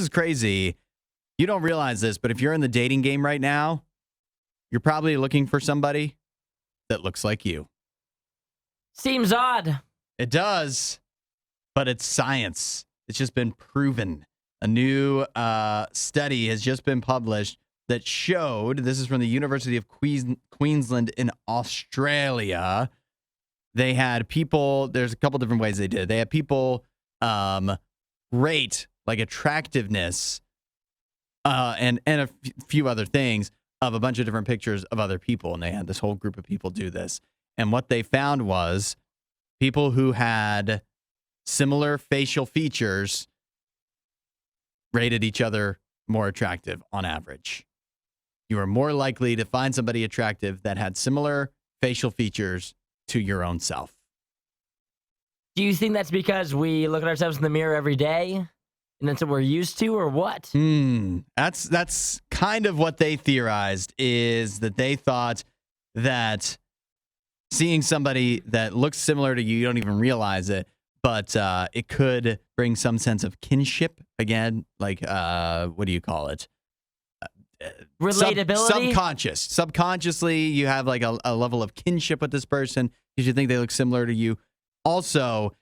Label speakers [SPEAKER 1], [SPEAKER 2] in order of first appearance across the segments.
[SPEAKER 1] is crazy. You don't realize this, but if you're in the dating game right now, you're probably looking for somebody that looks like you.
[SPEAKER 2] Seems odd.
[SPEAKER 1] It does, but it's science. It's just been proven. A new study has just been published that showed, this is from the University of Queensland in Australia. They had people, there's a couple different ways they did it. They had people rate like attractiveness and a few other things of a bunch of different pictures of other people. And they had this whole group of people do this. And what they found was people who had similar facial features rated each other more attractive on average. You are more likely to find somebody attractive that had similar facial features to your own self.
[SPEAKER 2] Do you think that's because we look at ourselves in the mirror every day and that's what we're used to, or what?
[SPEAKER 1] That's kind of what they theorized, is that they thought that seeing somebody that looks similar to you, you don't even realize it, but it could bring some sense of kinship. Again, like, what do you call it?
[SPEAKER 2] Relatability?
[SPEAKER 1] Subconsciously, you have like a level of kinship with this person because you think they look similar to you. Also,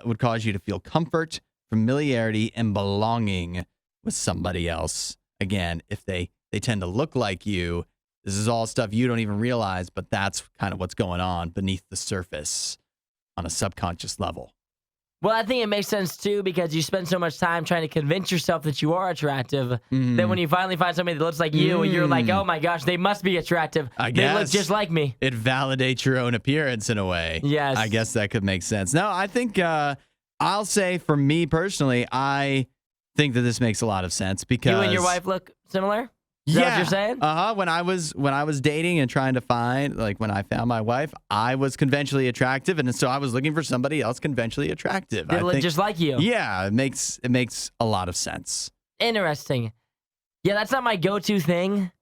[SPEAKER 1] would cause you to feel comfort, familiarity, and belonging with somebody else. Again, if they tend to look like you, this is all stuff you don't even realize, but that's kind of what's going on beneath the surface on a subconscious level.
[SPEAKER 2] Well, I think it makes sense, too, because you spend so much time trying to convince yourself that you are attractive. That when you finally find somebody that looks like you, you're like, oh, my gosh, they must be attractive.
[SPEAKER 1] I guess.
[SPEAKER 2] They look just like me.
[SPEAKER 1] It validates your own appearance in a way.
[SPEAKER 2] Yes.
[SPEAKER 1] I guess that could make sense. No, I think I'll say for me personally, I think that this makes a lot of sense because...
[SPEAKER 2] You and your wife look similar? Is that what you're saying?
[SPEAKER 1] When I was dating and trying to find, like when I found my wife, I was conventionally attractive, and so I was looking for somebody else conventionally attractive.
[SPEAKER 2] They look just like you.
[SPEAKER 1] Yeah, it makes a lot of sense.
[SPEAKER 2] Interesting. Yeah, that's not my go-to thing.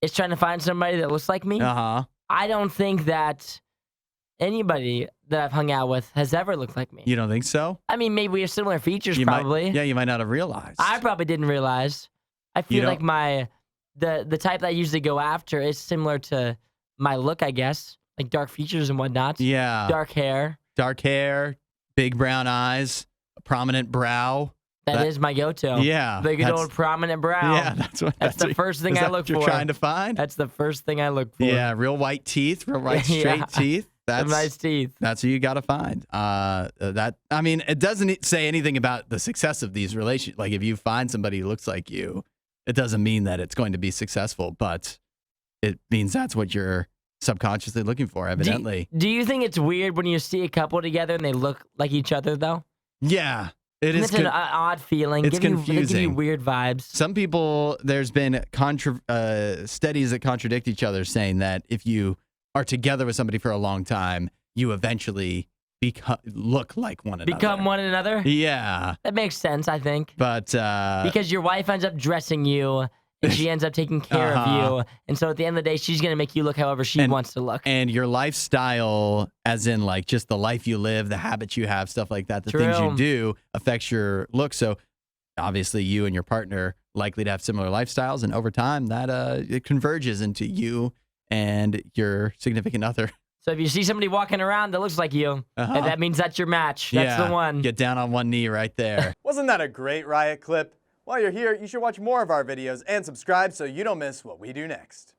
[SPEAKER 2] Is trying to find somebody that looks like me.
[SPEAKER 1] I
[SPEAKER 2] don't think that anybody that I've hung out with has ever looked like me.
[SPEAKER 1] You don't think so?
[SPEAKER 2] I mean, maybe we have similar features, probably.
[SPEAKER 1] You might not have realized.
[SPEAKER 2] I probably didn't realize. I feel like the type that I usually go after is similar to my look, I guess. Like dark features and whatnot.
[SPEAKER 1] Yeah.
[SPEAKER 2] Dark hair,
[SPEAKER 1] big brown eyes, a prominent brow.
[SPEAKER 2] That is my go-to.
[SPEAKER 1] Yeah.
[SPEAKER 2] The good old prominent brow.
[SPEAKER 1] Yeah, that's
[SPEAKER 2] the first thing I look for.
[SPEAKER 1] You're trying to find?
[SPEAKER 2] That's the first thing I look for.
[SPEAKER 1] Yeah, real white teeth, real white straight teeth.
[SPEAKER 2] Some nice teeth.
[SPEAKER 1] That's what you got to find. It doesn't say anything about the success of these relations. Like if you find somebody who looks like you, it doesn't mean that it's going to be successful, but it means that's what you're subconsciously looking for, evidently.
[SPEAKER 2] Do you think it's weird when you see a couple together and they look like each other, though?
[SPEAKER 1] Yeah. It's
[SPEAKER 2] an odd feeling.
[SPEAKER 1] It's confusing.
[SPEAKER 2] They give you weird vibes.
[SPEAKER 1] Some people, there's been studies that contradict each other saying that if you are together with somebody for a long time, you eventually look like one another.
[SPEAKER 2] Become one another?
[SPEAKER 1] Yeah.
[SPEAKER 2] That makes sense, I think.
[SPEAKER 1] But
[SPEAKER 2] because your wife ends up dressing you, and she ends up taking care of you. And so at the end of the day, she's going to make you look however she wants to look.
[SPEAKER 1] And your lifestyle, as in like just the life you live, the habits you have, stuff like that, the things you do affects your look. So obviously you and your partner likely to have similar lifestyles. And over time, that it converges into you and your significant other.
[SPEAKER 2] So if you see somebody walking around that looks like you, that means that's your match. That's the one.
[SPEAKER 1] Get down on one knee right there.
[SPEAKER 3] Wasn't that a great Riot clip? While you're here, you should watch more of our videos and subscribe so you don't miss what we do next.